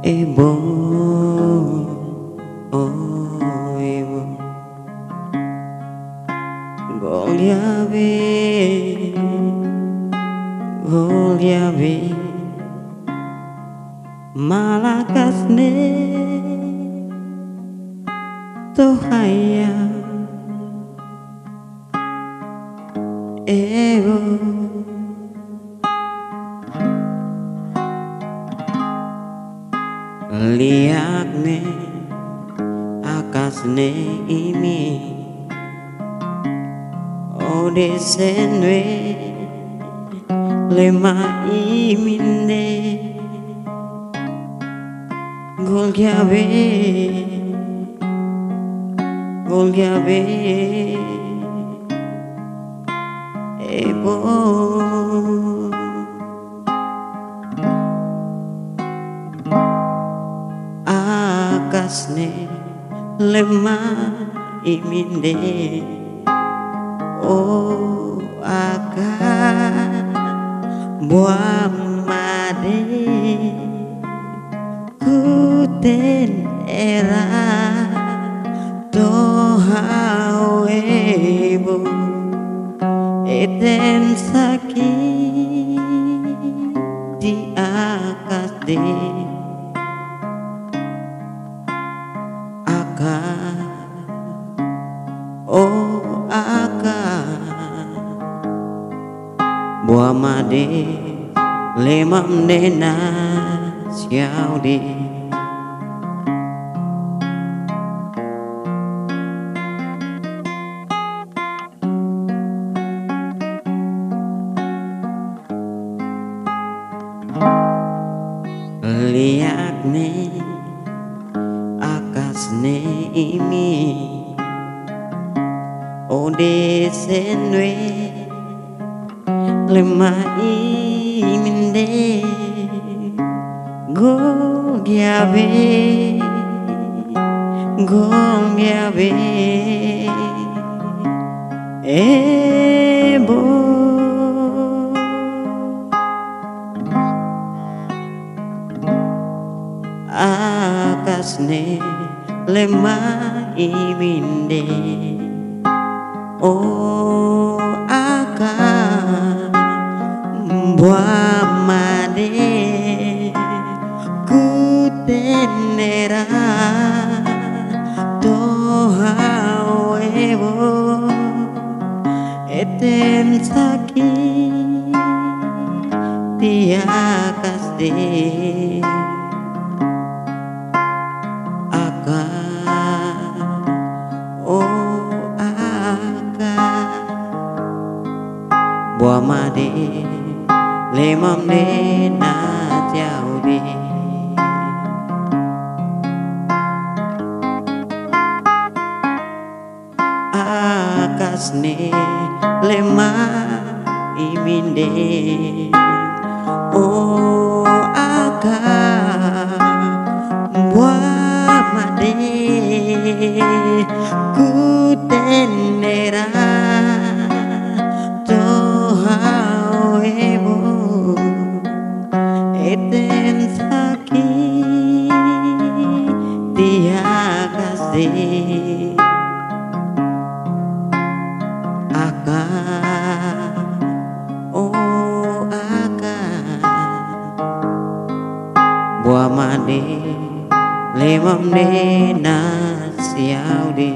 Ibu, oh ibu, Goliabe, malakasne, tohaya, ibu. Liakne akasne imi odesenwe lema imine Goliabe ebo akasne lema iminde oh aka buamade kuten era tohawebo eten sakit di akas de aka oh aka buamade lemam nena siau de liakne akasne imi odesenwe lema iminde Goliabe ebo akasne lema iminde oh aka buamade kutenera tohawebo eten sakit tiakas de aka oh aka buamade lemam nena jauh de akasne lema iminde oh aka buamade kutenera tohawebo eten sakit tiakas de aka oh aka buamade lemam nena siau de